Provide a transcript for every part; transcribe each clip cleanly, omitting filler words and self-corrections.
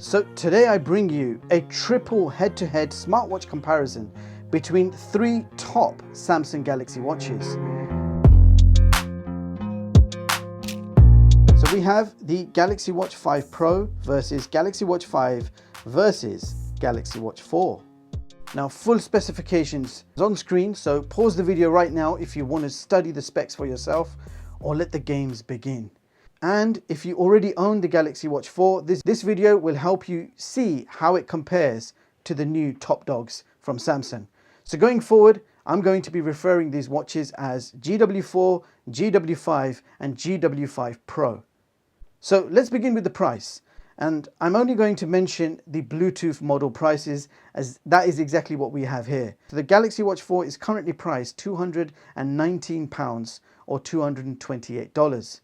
So today I bring you a triple head-to-head smartwatch comparison between three top Samsung Galaxy watches. So we have the Galaxy Watch 5 Pro versus Galaxy Watch 5 versus Galaxy Watch 4. Now full specifications is on screen, so pause the video right now if you want to study the specs for yourself or let the games begin. And if you already own the Galaxy Watch 4, this video will help you see how it compares to the new top dogs from Samsung. So going forward, I'm going to be referring these watches as GW4, GW5 and GW5 Pro. So let's begin with the price. And I'm only going to mention the Bluetooth model prices, as that is exactly what we have here. So the Galaxy Watch 4 is currently priced £219 or $228.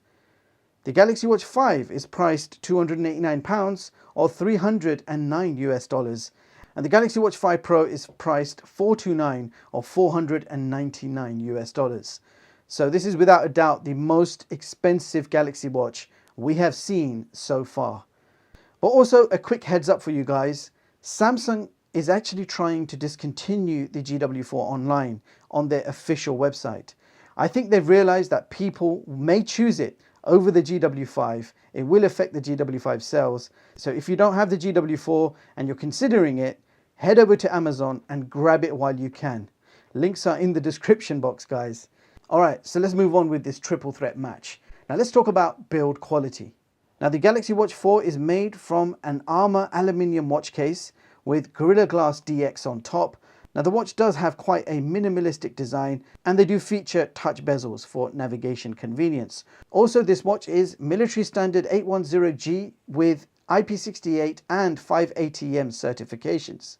The Galaxy Watch 5 is priced £289 or $309 US. And the Galaxy Watch 5 Pro is priced $429 or $499 US. So this is without a doubt the most expensive Galaxy Watch we have seen so far. But also a quick heads up for you guys, Samsung is actually trying to discontinue the GW4 online on their official website. I think they've realized that people may choose it over the GW5. It will affect the GW5 sales. So if you don't have the GW4 and you're considering it, head over to Amazon and grab it while you can. Links are in the description box, guys. All right, so let's move on with this triple threat match. Now let's talk about build quality. Now the Galaxy Watch 4 is made from an Armor aluminium watch case with Gorilla Glass DX on top. Now the watch does have quite a minimalistic design and they do feature touch bezels for navigation convenience. Also, this watch is military standard 810G with IP68 and 5ATM certifications.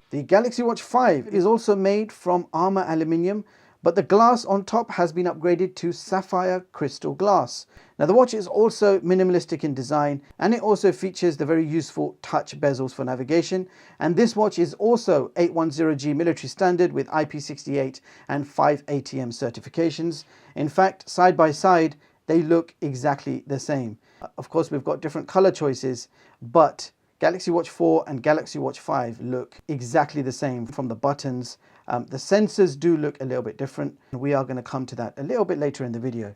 The Galaxy Watch 5 is also made from Armor aluminium, but the glass on top has been upgraded to Sapphire Crystal glass. Now the watch is also minimalistic in design and it also features the very useful touch bezels for navigation. And this watch is also 810G military standard with IP68 and 5 ATM certifications. In fact, side by side, they look exactly the same. Of course, we've got different color choices, but Galaxy Watch 4 and Galaxy Watch 5 look exactly the same from the buttons. The sensors do look a little bit different. We are going to come to that a little bit later in the video.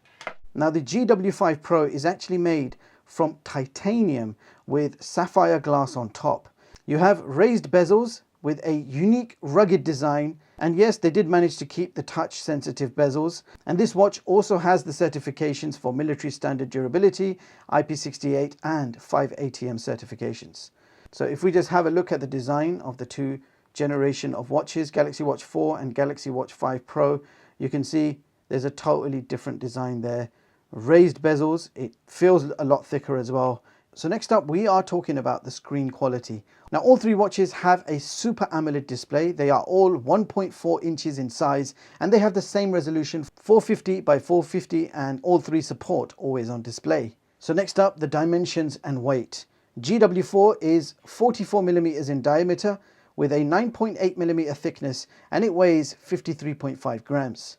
Now the GW5 Pro is actually made from titanium with sapphire glass on top. You have raised bezels with a unique rugged design, and yes, they did manage to keep the touch sensitive bezels. And this watch also has the certifications for military standard durability, IP68 and 5 ATM certifications. So if we just have a look at the design of the two generation of watches, Galaxy Watch 4 and Galaxy Watch 5 Pro, you can see there's a totally different design there. Raised bezels, it feels a lot thicker as well. So next up, we are talking about the screen quality. Now all three watches have a Super AMOLED display. They are all 1.4 inches in size and they have the same resolution, 450 by 450, and all three support always on display. So next up, the dimensions and weight. GW4 is 44 millimeters in diameter with a 9.8 millimeter thickness and it weighs 53.5 grams.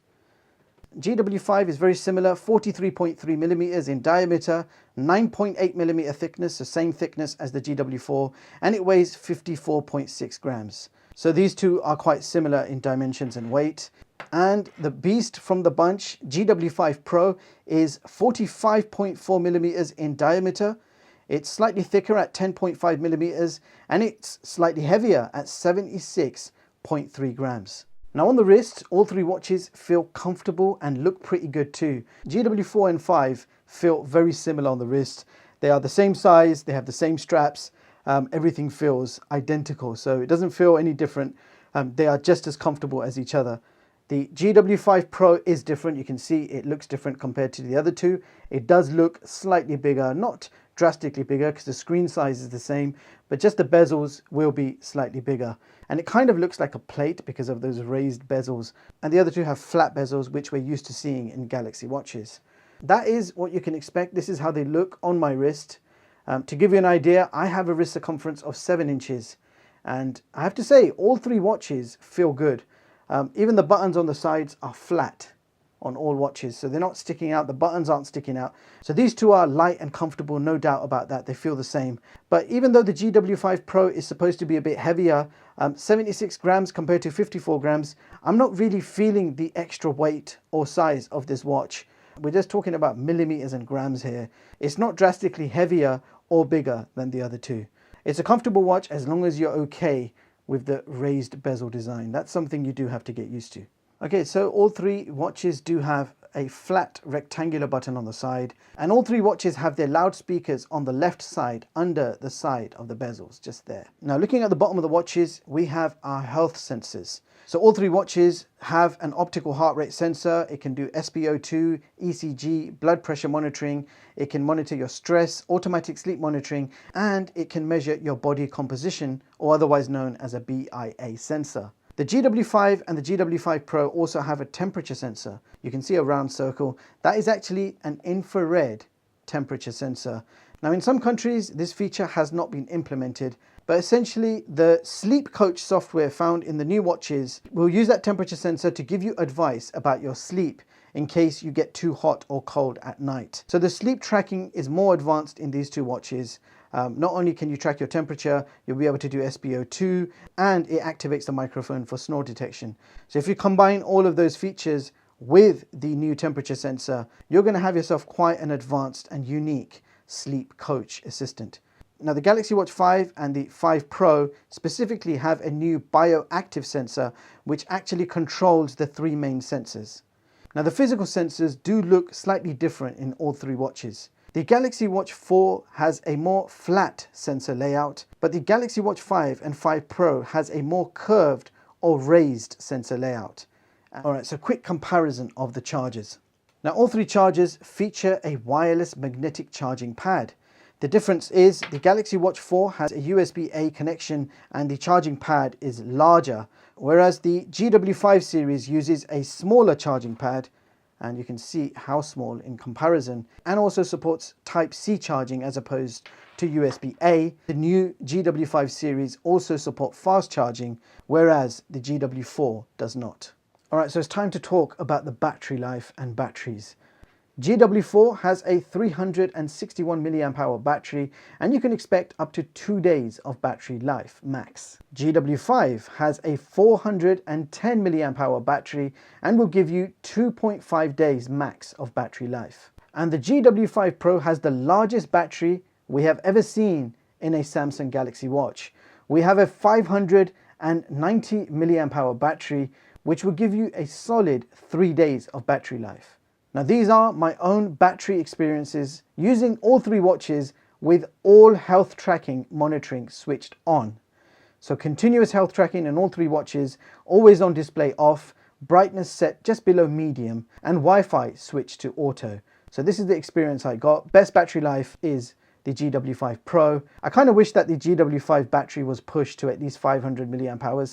GW5 is very similar, 43.3 millimeters in diameter, 9.8 millimeter thickness, the same thickness as the GW4, and it weighs 54.6 grams. So these two are quite similar in dimensions and weight. And the beast from the bunch, GW5 Pro, is 45.4 millimeters in diameter. It's slightly thicker at 10.5 millimeters and it's slightly heavier at 76.3 grams. Now on the wrist, all three watches feel comfortable and look pretty good too. GW4 and 5 feel very similar on the wrist. They are the same size, they have the same straps, everything feels identical, so it doesn't feel any different. They are just as comfortable as each other. The GW5 Pro is different. You can see it looks different compared to the other two. It does look slightly bigger, not drastically bigger because the screen size is the same, but just the bezels will be slightly bigger. And it kind of looks like a plate because of those raised bezels. And the other two have flat bezels, which we're used to seeing in Galaxy watches. That is what you can expect. This is how they look on my wrist. To give you an idea, I have a wrist circumference of 7 inches. And I have to say, all three watches feel good. Even the buttons on the sides are flat. on all watches, so they're not sticking out, the buttons aren't sticking out. So these two are light and comfortable, no doubt about that, they feel the same. But even though the GW5 Pro is supposed to be a bit heavier, 76 grams compared to 54 grams, I'm not really feeling the extra weight or size of this watch. We're just talking about millimeters and grams here. It's not drastically heavier or bigger than the other two. It's a comfortable watch as long as you're okay with the raised bezel design. That's something you do have to get used to. Okay, so all three watches do have a flat rectangular button on the side, and all three watches have their loudspeakers on the left side under the side of the bezels, just there. Now looking at the bottom of the watches, we have our health sensors. So all three watches have an optical heart rate sensor. It can do SpO2, ECG, blood pressure monitoring. It can monitor your stress, automatic sleep monitoring, and it can measure your body composition, or otherwise known as a BIA sensor. The GW5 and the GW5 Pro also have a temperature sensor. You can see a round circle. That is actually an infrared temperature sensor. Now in some countries this feature has not been implemented, but essentially the sleep coach software found in the new watches will use that temperature sensor to give you advice about your sleep in case you get too hot or cold at night. So the sleep tracking is more advanced in these two watches. Not only can you track your temperature, you'll be able to do SpO2, and it activates the microphone for snore detection. So if you combine all of those features with the new temperature sensor, you're going to have yourself quite an advanced and unique sleep coach assistant. Now the Galaxy Watch 5 and the 5 Pro specifically have a new bioactive sensor which actually controls the three main sensors. Now the physical sensors do look slightly different in all three watches. The Galaxy Watch 4 has a more flat sensor layout, but the Galaxy Watch 5 and 5 Pro has a more curved or raised sensor layout. Alright, so quick comparison of the chargers. Now all three chargers feature a wireless magnetic charging pad. The difference is the Galaxy Watch 4 has a USB-A connection and the charging pad is larger, whereas the GW5 series uses a smaller charging pad, and you can see how small in comparison, and also supports Type-C charging as opposed to USB-A. The new GW5 series also support fast charging, whereas the GW4 does not. Alright, so it's time to talk about the battery life and batteries. GW4 has a 361 mAh battery, and you can expect up to 2 days of battery life max. GW5 has a 410 mAh battery and will give you 2.5 days max of battery life. And the GW5 Pro has the largest battery we have ever seen in a Samsung Galaxy Watch. We have a 590 mAh battery, which will give you a solid 3 days of battery life. Now these are my own battery experiences using all three watches with all health tracking monitoring switched on. So continuous health tracking in all three watches, always on display off, brightness set just below medium, and Wi-Fi switched to auto. So this is the experience I got. Best battery life is the GW5 Pro. I kind of wish that the GW5 battery was pushed to at least 500 mAh.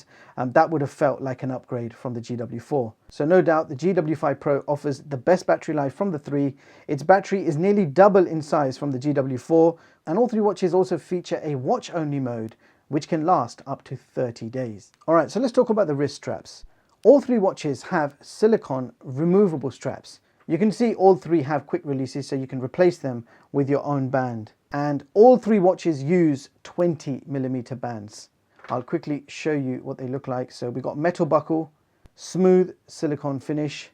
That would have felt like an upgrade from the GW4. So no doubt the GW5 Pro offers the best battery life from the three. Its battery is nearly double in size from the GW4, and all three watches also feature a watch only mode which can last up to 30 days. Alright, so let's talk about the wrist straps. All three watches have silicone removable straps. You can see all three have quick releases, so you can replace them with your own band. And all three watches use 20mm bands. I'll quickly show you what they look like. So we've got metal buckle, smooth silicone finish.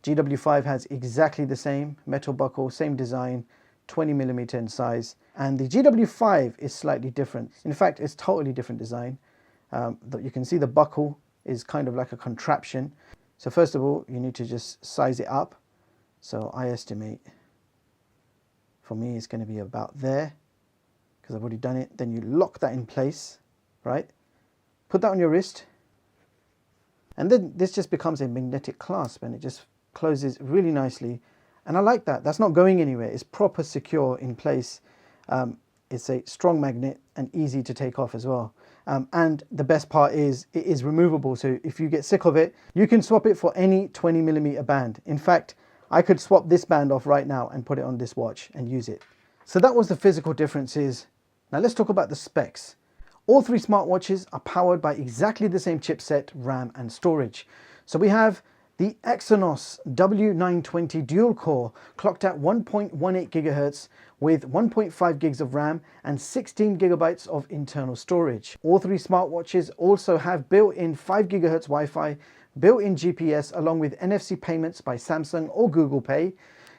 GW5 has exactly the same metal buckle, same design, 20mm in size. And the GW5 is slightly different. In fact, it's totally different design. You can see the buckle is kind of like a contraption. So first of all, you need to just size it up. So I estimate, for me, it's going to be about there, because I've already done it. Then you lock that in place, right? Put that on your wrist. And then this just becomes a magnetic clasp, and it just closes really nicely. And I like that. That's not going anywhere. It's proper secure in place. It's a strong magnet and easy to take off as well. And the best part is it is removable. So if you get sick of it, you can swap it for any 20mm band. In fact, I could swap this band off right now and put it on this watch and use it. So that was the physical differences. Now let's talk about the specs. All three smartwatches are powered by exactly the same chipset, RAM and storage. So we have The Exynos W920 dual core clocked at 1.18 GHz with 1.5 gigs of RAM and 16 gigabytes of internal storage. All three smartwatches also have built-in 5 GHz Wi-Fi, built-in GPS along with NFC payments by Samsung or Google Pay.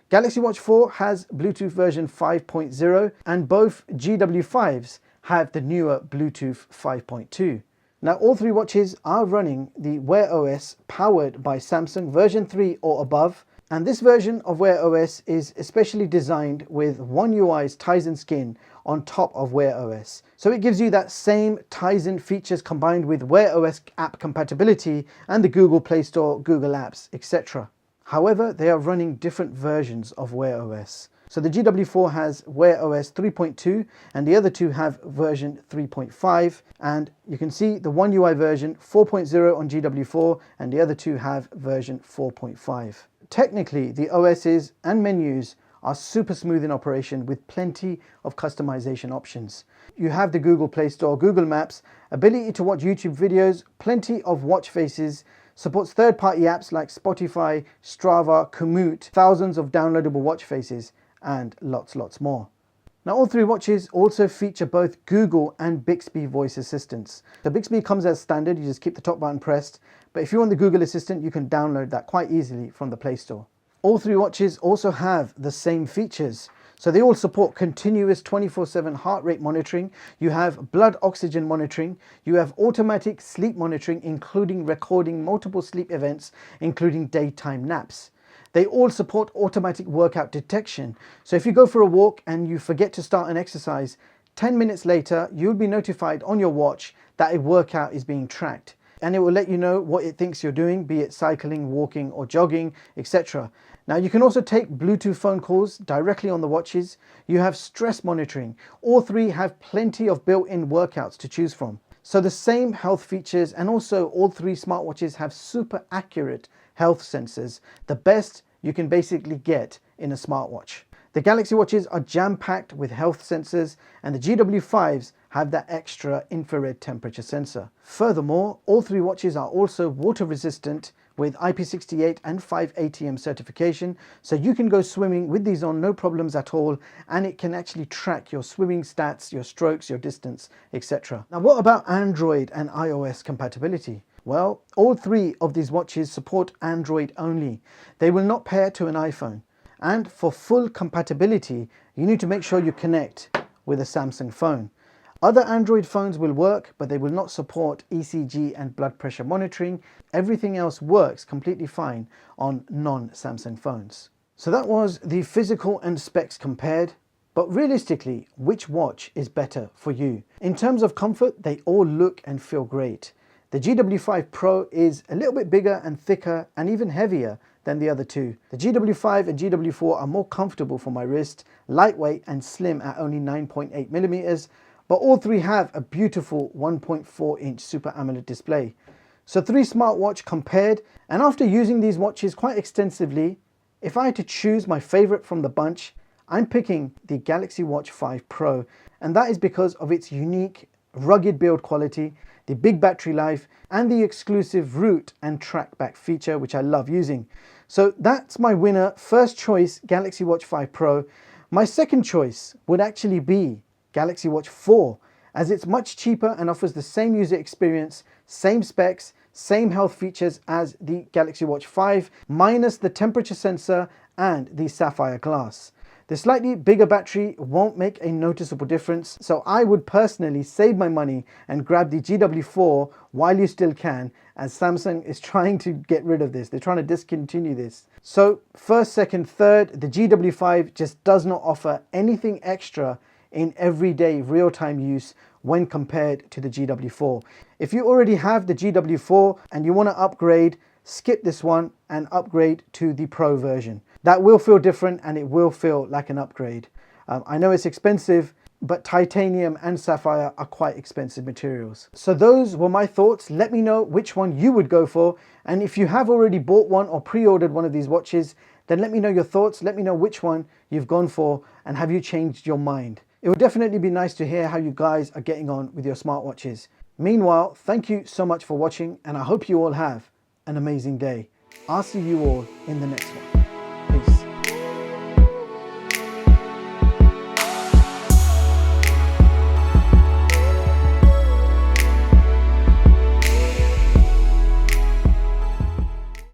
Galaxy Watch 4 has Bluetooth version 5.0 and both GW5s have the newer Bluetooth 5.2. Now all three watches are running the Wear OS powered by Samsung version 3 or above, and this version of Wear OS is especially designed with One UI's Tizen skin on top of Wear OS. So it gives you that same Tizen features combined with Wear OS app compatibility and the Google Play Store, Google Apps, etc. However, they are running different versions of Wear OS. So the GW4 has Wear OS 3.2 and the other two have version 3.5, and you can see the One UI version 4.0 on GW4 and the other two have version 4.5. Technically, the OSs and menus are super smooth in operation with plenty of customization options. You have the Google Play Store, Google Maps, ability to watch YouTube videos, plenty of watch faces, supports third-party apps like Spotify, Strava, Komoot, thousands of downloadable watch faces, and lots more. Now all three watches also feature both Google and Bixby voice assistants. The Bixby comes as standard, you just keep the top button pressed, but if you want the Google Assistant you can download that quite easily from the Play Store. All three watches also have the same features. So they all support continuous 24/7 heart rate monitoring, you have blood oxygen monitoring, you have automatic sleep monitoring including recording multiple sleep events including daytime naps. They all support automatic workout detection. So if you go for a walk and you forget to start an exercise, 10 minutes later, you'll be notified on your watch that a workout is being tracked. And it will let you know what it thinks you're doing, be it cycling, walking, or jogging, etc. Now you can also take Bluetooth phone calls directly on the watches. You have stress monitoring. All three have plenty of built-in workouts to choose from. So the same health features, and also all three smartwatches have super accurate health sensors, the best you can basically get in a smartwatch. The Galaxy watches are jam-packed with health sensors, and the GW5s have that extra infrared temperature sensor. Furthermore, all three watches are also water resistant with IP68 and 5 ATM certification, so you can go swimming with these on, no problems at all, and it can actually track your swimming stats, your strokes, your distance, etc. Now what about Android and iOS compatibility? Well, all three of these watches support Android only. They will not pair to an iPhone. And for full compatibility, you need to make sure you connect with a Samsung phone. Other Android phones will work, but they will not support ECG and blood pressure monitoring. Everything else works completely fine on non-Samsung phones. So that was the physical and specs compared. But realistically, which watch is better for you? In terms of comfort, they all look and feel great. The GW5 Pro is a little bit bigger and thicker and even heavier than the other two. The GW5 and GW4 are more comfortable for my wrist, lightweight and slim at only 9.8 millimeters, but all three have a beautiful 1.4-inch Super AMOLED display. So three smartwatch compared, and after using these watches quite extensively, if I had to choose my favorite from the bunch, I'm picking the Galaxy Watch 5 Pro, and that is because of its unique, rugged build quality, the big battery life, and the exclusive root and trackback feature, which I love using. So that's my winner. First choice, Galaxy Watch 5 Pro. My second choice would actually be Galaxy Watch 4, as it's much cheaper and offers the same user experience, same specs, same health features as the Galaxy Watch 5, minus the temperature sensor and the sapphire glass. The slightly bigger battery won't make a noticeable difference, so I would personally save my money and grab the GW4 while you still can, as Samsung is trying to get rid of this. They're trying to discontinue this. So first, second, third, the GW5 just does not offer anything extra in everyday real-time use when compared to the GW4. If you already have the GW4 and you want to upgrade, skip this one and upgrade to the Pro version. That will feel different and it will feel like an upgrade. I know it's expensive, but titanium and sapphire are quite expensive materials. So those were my thoughts. Let me know which one you would go for. And if you have already bought one or pre-ordered one of these watches, then let me know your thoughts. Let me know which one you've gone for and have you changed your mind. It would definitely be nice to hear how you guys are getting on with your smartwatches. Meanwhile, thank you so much for watching and I hope you all have an amazing day. I'll see you all in the next one.